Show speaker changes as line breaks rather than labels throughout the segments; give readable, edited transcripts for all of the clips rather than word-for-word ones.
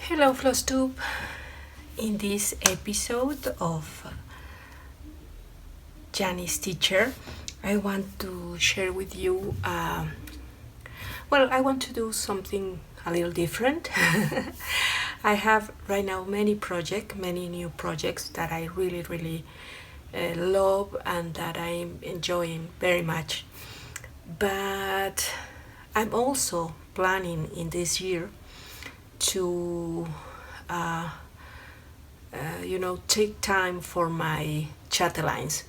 Hello Flosstube. In this episode of Janice Teacher, I want to share with you, I want to do something a little different. I have right now many new projects that I really love and that I'm enjoying very much. But I'm also planning in this year to take time for my Chatelaines.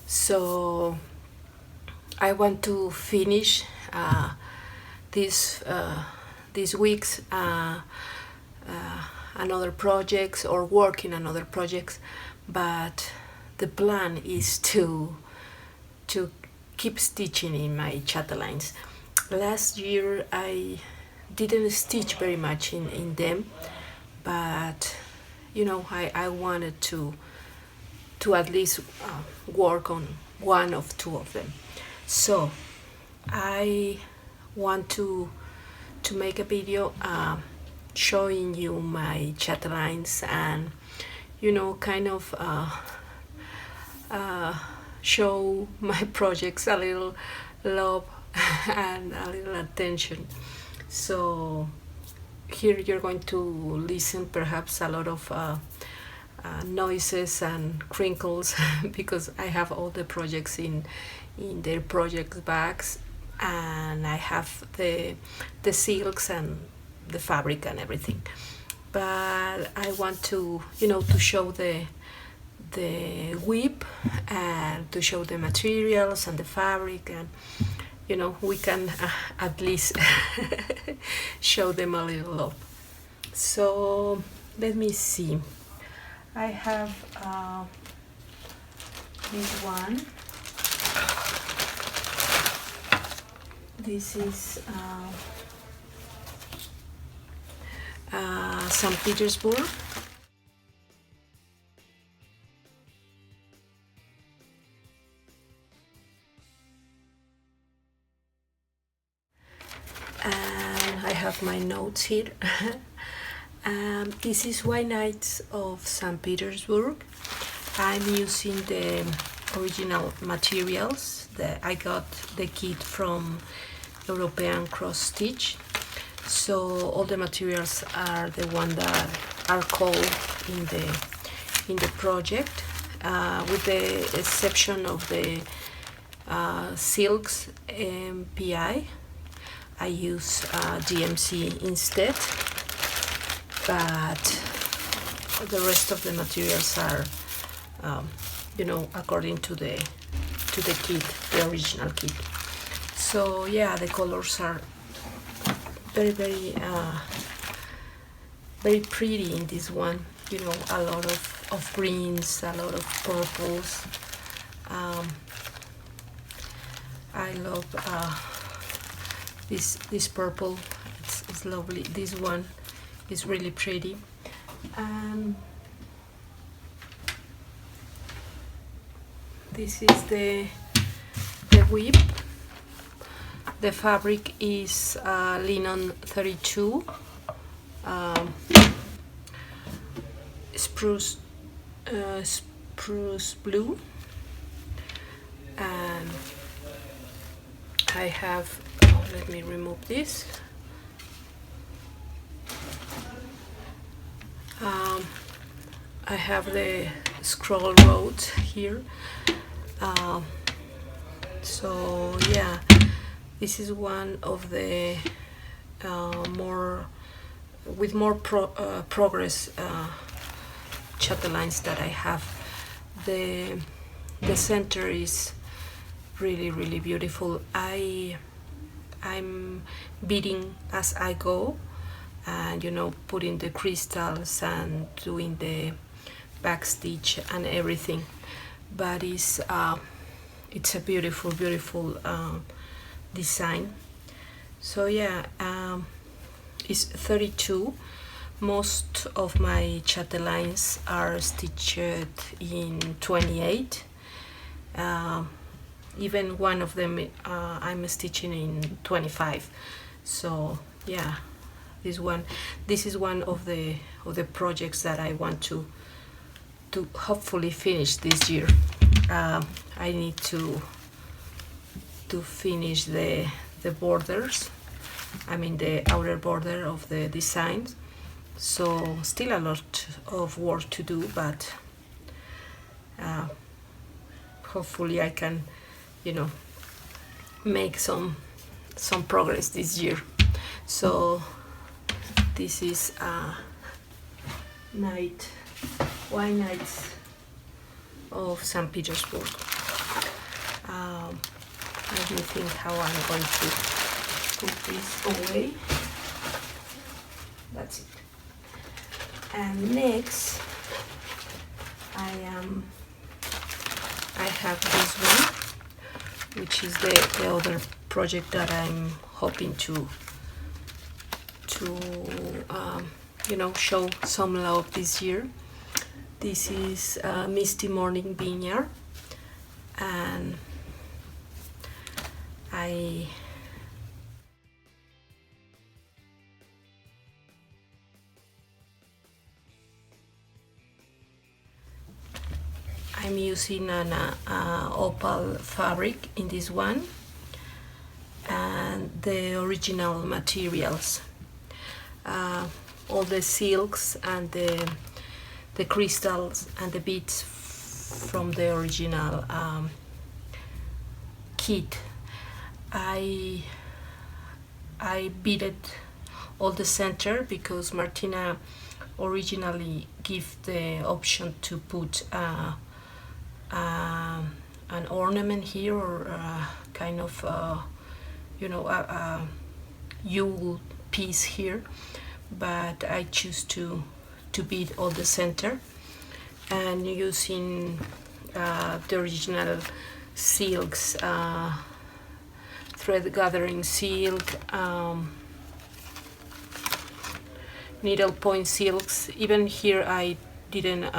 So I want to finish these weeks another projects or work in another projects, but the plan is to keep stitching in my Chatelaines. Last year I didn't stitch very much in them, but I wanted to at least work on one of two of them. So I want to make a video showing you my Chatelaines and kind of show my projects a little love and a little attention. So here you're going to listen perhaps a lot of noises and crinkles because I have all the projects in their project bags, and I have the silks and the fabric and everything. But I want to to show the WIP and to show the materials and the fabric, and we can at least show them a little love. So let me see. I have this one. This is St. Petersburg. And I have my notes here. This is White Nights of St. Petersburg. I'm using the original materials that I got the kit from European Cross Stitch. So all the materials are the one that are called in the project, with the exception of the silks PI. I use DMC instead, but the rest of the materials are according to the kit, the original kit. So yeah, the colors are very pretty in this one. A lot of greens, a lot of purples. I love this purple. It's lovely. This one is really pretty. This is the WIP. The fabric is linen 32, spruce blue, and I have, let me remove this. I have the scroll roads here. So yeah, this is one of the more progress Chatelaines that I have. The center is really beautiful. I'm beading as I go, and putting the crystals and doing the back stitch and everything. But it's a beautiful design. So yeah, it's 32. Most of my Chatelaines are stitched in 28. Even one of them I'm stitching in 25. So yeah, This is one of the projects that I want to hopefully finish this year. I need to finish the borders, I mean the outer border of the designs. So still a lot of work to do, but hopefully I can, make some progress this year. So this is wine nights of St. Petersburg. Let me think how I'm going to put this away. That's it. And next I have this one, which is the other project that I'm hoping to show some love this year. This is Misty Morning Vineyard, and I'm using an opal fabric in this one, and the original materials, all the silks and the crystals and the beads from the original kit. I beaded all the center because Martina originally gave the option to put an ornament here, or kind of a Yule piece here, but I choose to bead all the center, and using the original silks, thread gathering silk, needle point silks. Even here I didn't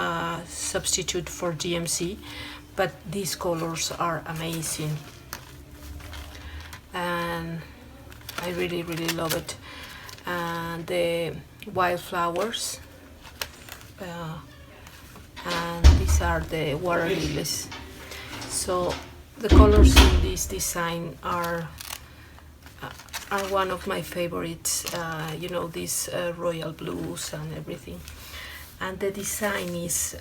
substitute for DMC, but these colors are amazing and I really love it. And the wildflowers, and these are the water lilies. So the colors in this design are one of my favorites, these royal blues and everything, and the design is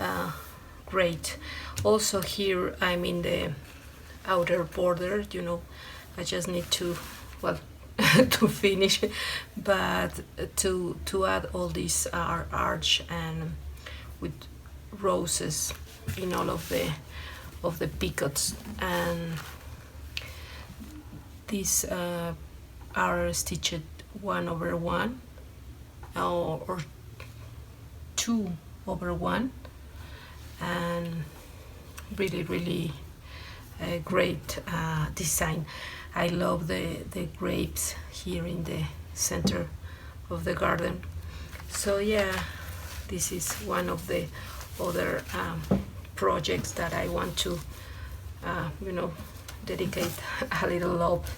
great. Also here I'm in the outer border, I just need to to finish, but to add all these arch and with roses in all of the picots, and these are stitched 1/1 or 2/1, and really a great design. I love the grapes here in the center of the garden. So yeah, this is one of the other projects that I want to dedicate a little love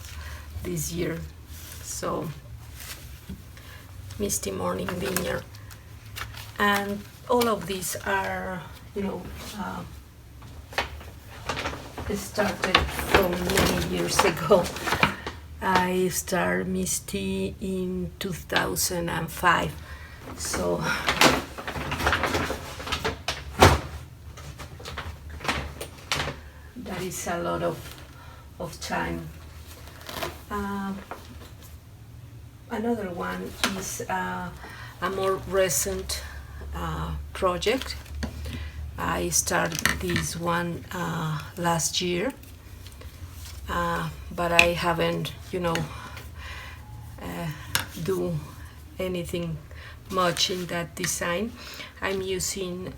this year. So Misty Morning Vineyard, and all of these are started from many years ago. I started Misty in 2005, so that is a lot of time. Another one is a more recent project. I started this one last year, but I haven't, do anything much in that design. I'm using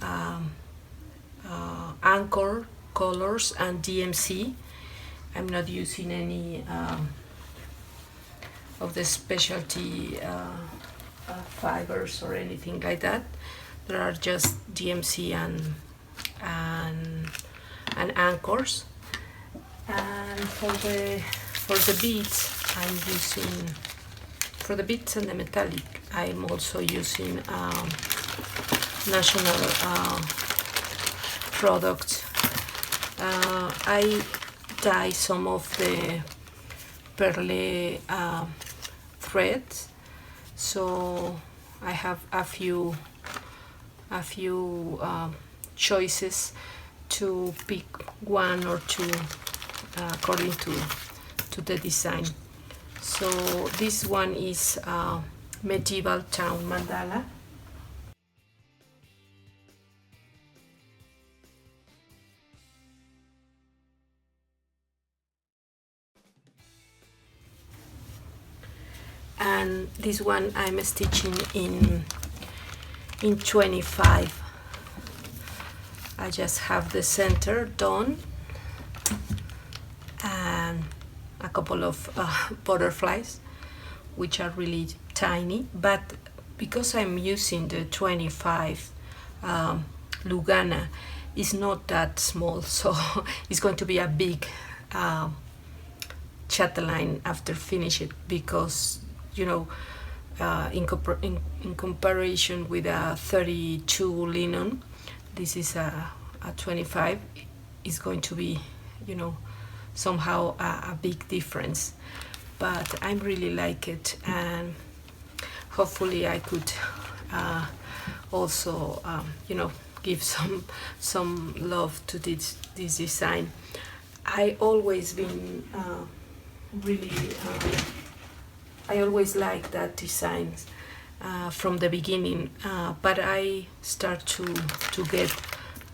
anchor colors and DMC. I'm not using any of the specialty fibers or anything like that. There are just DMC and anchors. And for the beads, I'm using for the beads and the metallic, I'm also using national products. I dye some of the perle threads, so I have a few choices to pick one or two according to the design. So this one is medieval town mandala. And this one I'm stitching in 25. I just have the center done and a couple of butterflies, which are really tiny, but because I'm using the 25 Lugana, it's not that small, so it's going to be a big Chatelaine after finish it, because you know, in comparison with a 32 linen, this is a 25, is going to be, you know, somehow a big difference. But I really like it, and hopefully I could also you know, give some love to this design. I always been really I always like that design from the beginning, but I start to get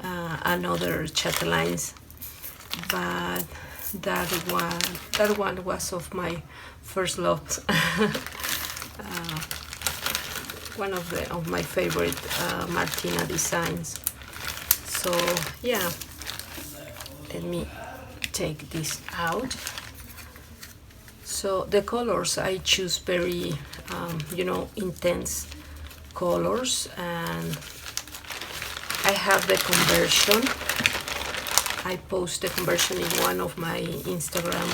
another Chatelaines, but that one was of my first loves. One of my favorite Martina designs. So yeah, let me take this out. So the colors I choose very you know, intense colors, and I have the conversion. I post the conversion in one of my Instagram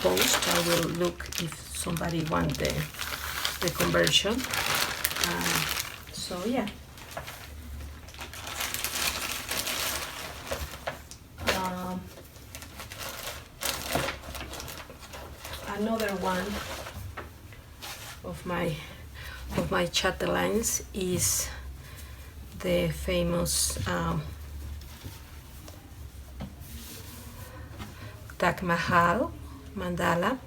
posts. I will look if somebody wants the conversion. So yeah. Another one of my Chatelaines is the famous Taj Mahal mandala.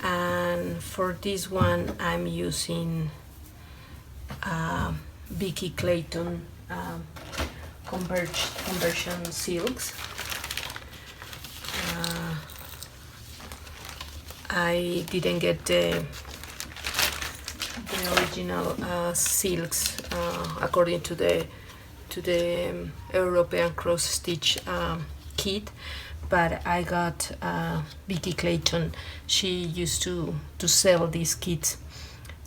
And for this one I'm using Vicky Clayton conversion silks. I didn't get the original silks according to the European cross stitch kit, but I got Vicky Clayton. She used to sell these kits,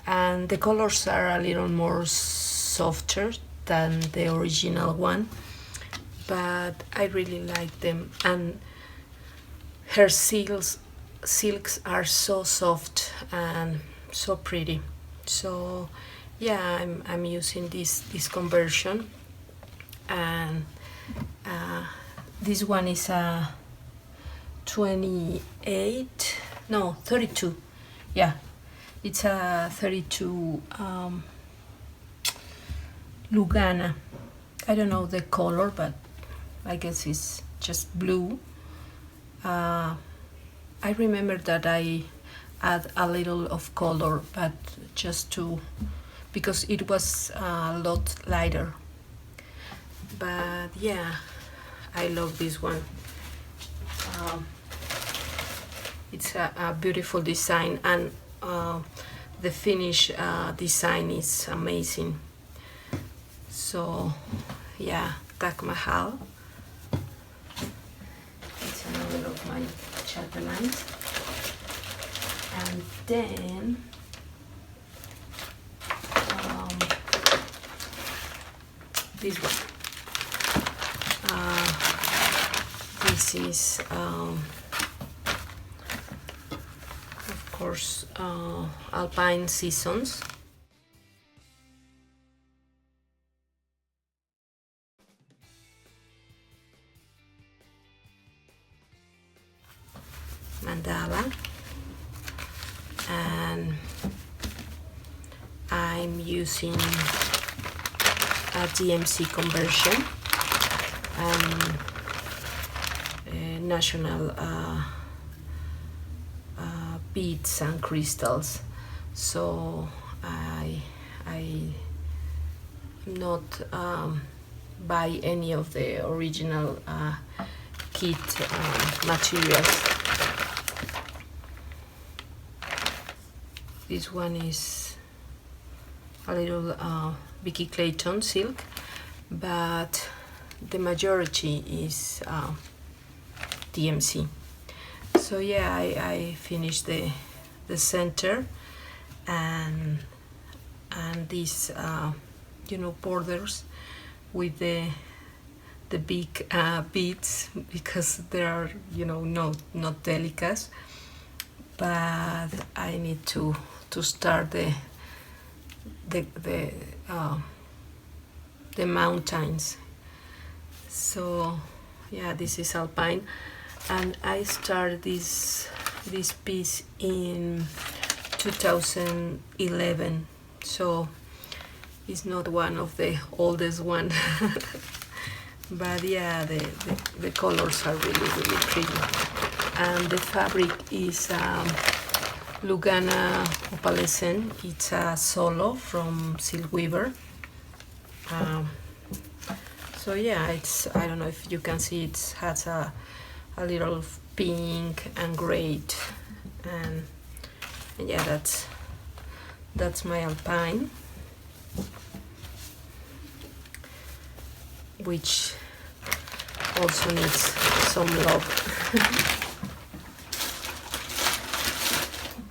and the colors are a little more softer than the original one, but I really like them, and her silks are so soft and so pretty. So yeah, I'm using this conversion, and this one is a 28, no, 32, yeah, it's a 32 Lugana. I don't know the color, but I guess it's just blue. I remember that I add a little of color, but just to, because it was a lot lighter. But yeah, I love this one. It's a beautiful design, and the finish design is amazing. So yeah, Taj Mahal. It's another of my Chatelaines. And then this one. this is of course Alpine Seasons. Mandala, and I'm using a DMC conversion and national beads and crystals, so I not buy any of the original kit materials. This one is a little Vicky Clayton silk, but the majority is DMC. So yeah, I finished the center and these you know, borders with the big beads, because they are, you know, not delicate, but I need to start the mountains. So yeah, this is Alpine, and I started this piece in 2011, so it's not one of the oldest one. But yeah, the colors are really pretty, and the fabric is Lugana opalescent. It's a solo from Silk Weaver. So yeah, it's, I don't know if you can see, it has a little pink and gray, and yeah, that's my Alpine, which also needs some love.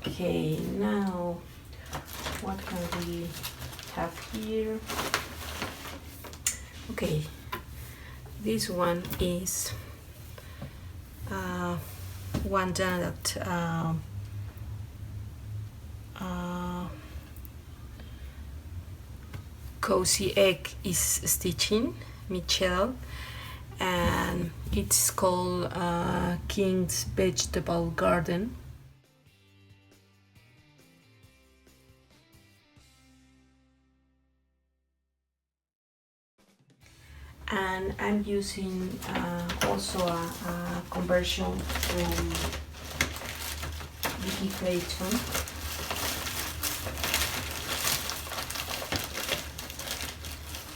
Okay, now what can we have here? Okay, this one is one that Cozyegg is stitching, Michelle, and it's called King's Vegetable Garden. And I'm using also a conversion from Vicky Clayton.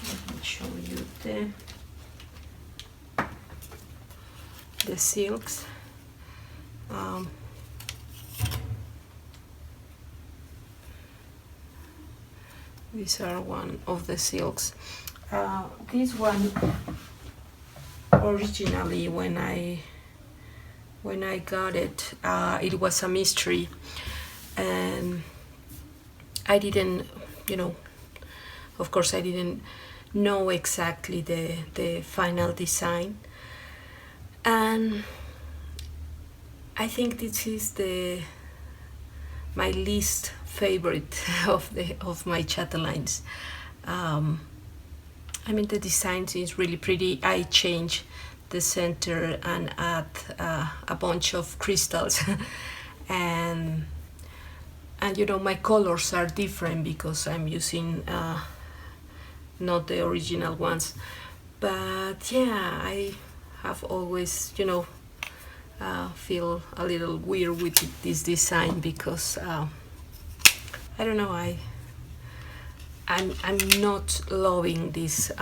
Let me show you the silks. These are one of the silks. This one, originally when I got it, it was a mystery, and I didn't, you know, of course I didn't know exactly the final design, and I think this is my least favorite of my Chatelaines. I mean, the design is really pretty. I change the center and add a bunch of crystals, and you know, my colors are different because I'm using not the original ones. But yeah, I have always, you know, feel a little weird with this design because I don't know, I'm not loving this.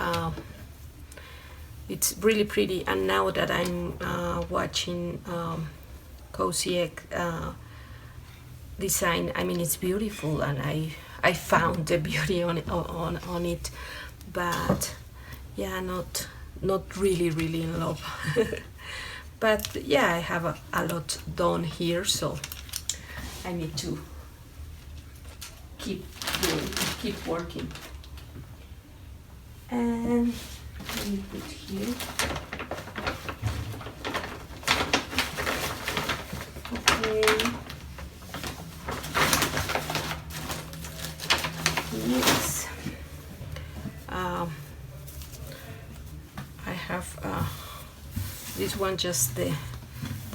It's really pretty, and now that I'm watching Cozyegg design, I mean, it's beautiful, and I found the beauty on it, but yeah, not really in love. But yeah, I have a lot done here, so I need to keep working. And let me put here have this one, just the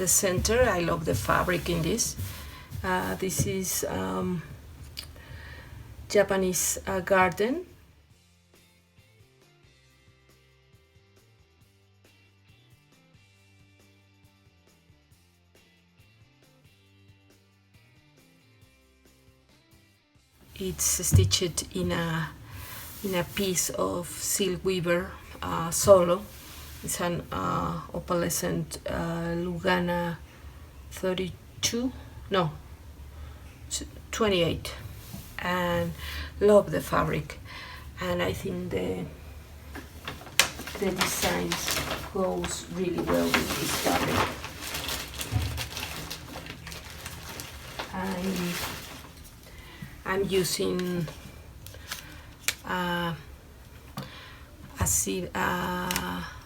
center. I love the fabric in this. This is Japanese garden. It's stitched in a piece of silk weaver solo. It's an opalescent Lugana 32, no, 28, and love the fabric, and I think the designs goes really well with this fabric. I'm using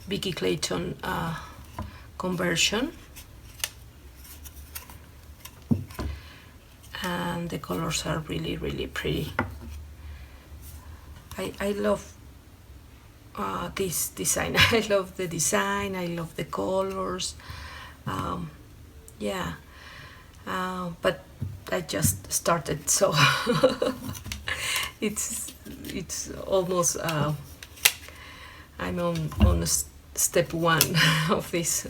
Vicky Clayton conversion, and the colors are really, really pretty. I love this design. I love the design, I love the colors. Yeah, but I just started, so it's almost I'm on step one of this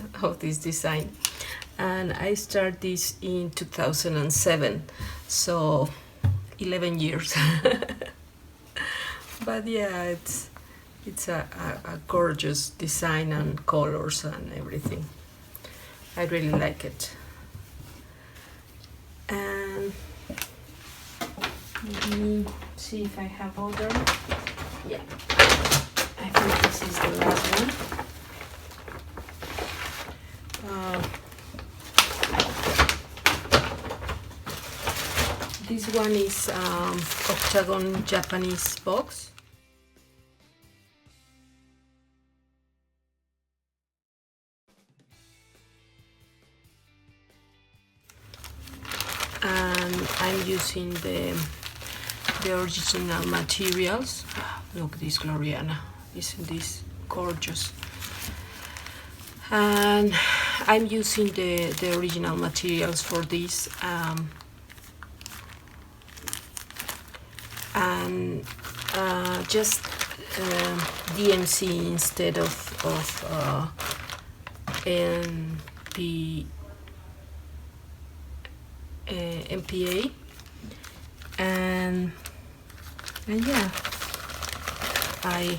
design, and I started this in 2007, so 11 years. But yeah, it's a gorgeous design and colors and everything. I really like it. And let me see if I have other. Yeah, I think this is the last one. This one is octagon Japanese box. And I'm using the original materials. Look, this Gloriana, isn't this gorgeous? And I'm using the original materials for this, and just DMC instead of MPA, and yeah, I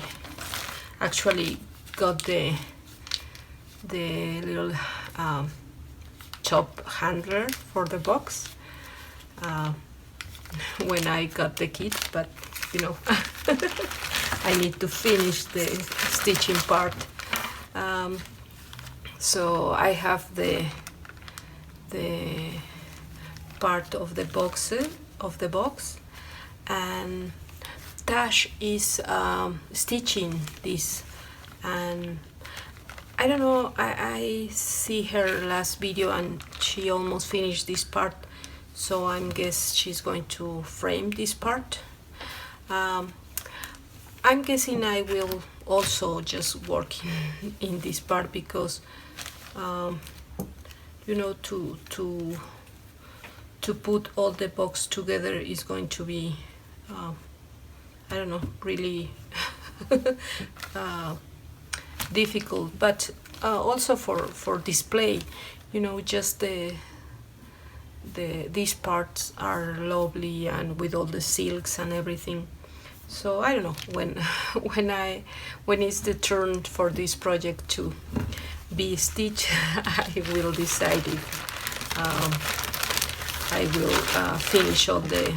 actually got the little top handler for the box when I got the kit, but you know, I need to finish the stitching part. So I have the part of the box, and Tash is stitching this, and I don't know, I see her last video and she almost finished this part, so I guess she's going to frame this part. I'm guessing I will also just work in this part, because you know, to put all the box together is going to be I don't know, really difficult, but also for display, you know, just these parts are lovely, and with all the silks and everything. So I don't know, when it's the turn for this project to be stitched, I will decide if I will finish all the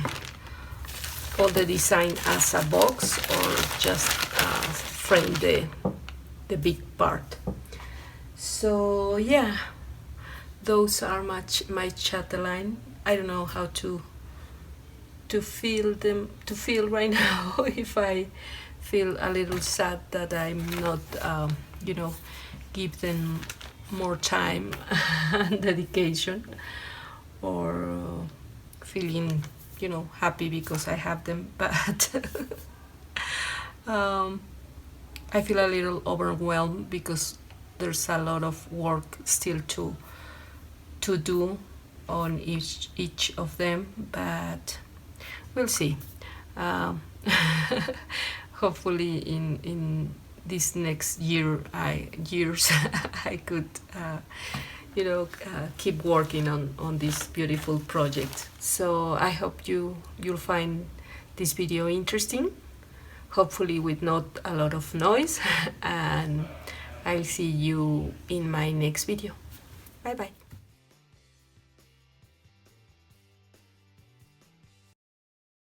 design as a box, or just frame the big part. So yeah, those are my chatelaine. I don't know how to feel right now. If I feel a little sad that I'm not you know, give them more time and dedication, or feeling, you know, happy because I have them, but I feel a little overwhelmed because there's a lot of work still to do on each of them, but we'll see. Um, Hopefully, in this next years, I could, keep working on this beautiful project. So I hope you'll find this video interesting. Hopefully, with not a lot of noise, and I'll see you in my next video. Bye bye.